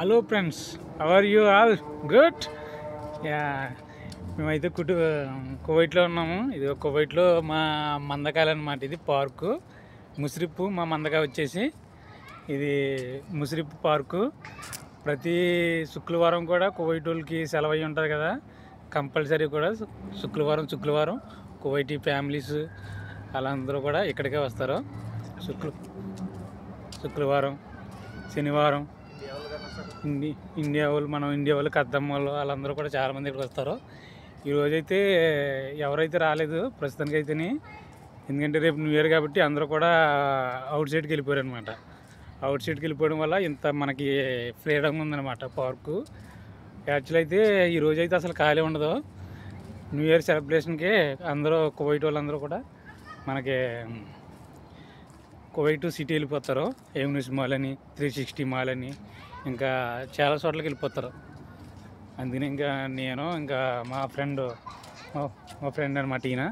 Hello friends, are you all good? Yeah, మేమైతే కువైట్లో ఉన్నాము. ఇది కువైట్లో మా మందకాలు అనమాట. ఇది పార్కు ముసిరిప్పు. మా మందకా వచ్చేసి ఇది ముసిరిప్పు పార్కు. ప్రతి శుక్రవారం కూడా కువైట్ వాళ్ళకి సెలవు అయి ఉంటుంది కదా, కంపల్సరీ కూడా శుక్రవారం కువైటీ ఫ్యామిలీస్ వాళ్ళందరూ కూడా ఇక్కడికే వస్తారు. శుక్రవారం, శనివారం ఇండియా వాళ్ళు కద్దమ్మ వాళ్ళు వాళ్ళందరూ కూడా చాలామంది ఇక్కడికి వస్తారు. ఈరోజైతే ఎవరైతే రాలేదు ప్రస్తుతానికి అయితేనే, ఎందుకంటే రేపు న్యూ ఇయర్ కాబట్టి అందరూ కూడా అవుట్ సైడ్కి వెళ్ళిపోయారు అనమాట. అవుట్ సైడ్కి వెళ్ళిపోవడం వల్ల ఇంత మనకి ఫ్రీడమ్ ఉందన్నమాట పార్కు. యాక్చువల్ అయితే ఈరోజైతే అసలు ఖాళీ ఉండదు. న్యూ ఇయర్ సెలబ్రేషన్కి అందరూ కువైట్ వాళ్ళందరూ కూడా మనకి కువైట్ సిటీ వెళ్ళిపోతారు. ఏమ్యూస్ మాల్ అని, 360 మాల్ అని, ఇంకా చాలా చోట్లకి వెళ్ళిపోతారు. అందుకని ఇంకా నేను ఇంకా మా ఫ్రెండ్ అనమాట, ఈయన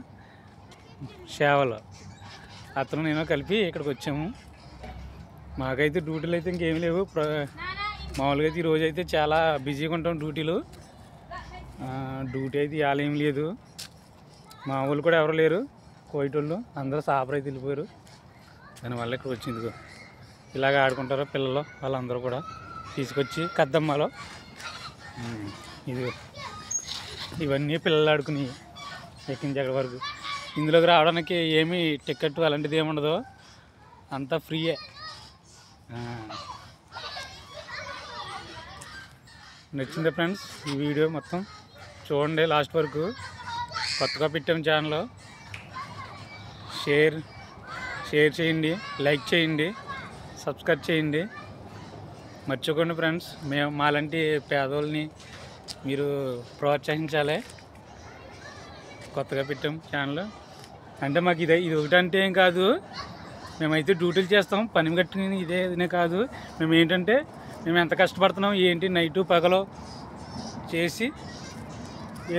సేవలు అతను నేను కలిపి ఇక్కడికి వచ్చాము. మాకైతే డ్యూటీలు అయితే ఇంకేమీ లేవు. మామూలుగా అయితే ఈరోజు అయితే చాలా బిజీగా ఉంటాం. డ్యూటీ అయితే ఇవాళ ఏం లేదు. మా వాళ్ళు కూడా ఎవరు లేరు, కువైట్ వాళ్ళు అందరూ సాపర్ అయితే వెళ్ళిపోయారు. దానివల్ల ఇక్కడ వచ్చింది. ఇలాగ ఆడుకుంటారు పిల్లలు వాళ్ళందరూ కూడా తీసుకొచ్చి కద్దమ్మలో. ఇవన్నీ పిల్లలు ఆడుకుని ఎక్కించి అక్కడి వరకు. ఇందులోకి రావడానికి ఏమీ టికెట్ అలాంటిది ఏమి ఉండదు, అంతా ఫ్రీయే. నచ్చిందా ఫ్రెండ్స్? ఈ వీడియో మొత్తం చూడండి లాస్ట్ వరకు. కొత్తగా పెట్టాము ఛానల్. షేర్ చేయండి, లైక్ చేయండి, సబ్స్క్రైబ్ చేయండి. మర్చిపోకండి ఫ్రెండ్స్, మాలాంటి పేదోళ్ళని మీరు ప్రోత్సహించాలి. కొత్తగా పెట్టాం ఛానల్. అంటే మాకు ఇది ఒకటంటే ఏం కాదు, మేమైతే డ్యూటీలు చేస్తాం. పని కట్టుకుని ఇదే కాదు. మేము ఏంటంటే మేము ఎంత కష్టపడుతున్నాం ఏంటి, నైటు పగలో చేసి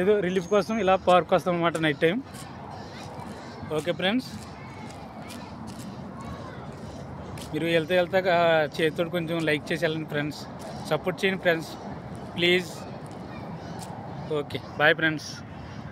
ఏదో రిలీఫ్ కోసం ఇలా పార్క్ వస్తాం అన్నమాట నైట్ టైం. ఓకే ఫ్రెండ్స్, మీరు వెళ్తా చేతితో కొంచెం లైక్ చేసి వెళ్ళండి ఫ్రెండ్స్. సపోర్ట్ చేయండి friends please. Okay, bye friends.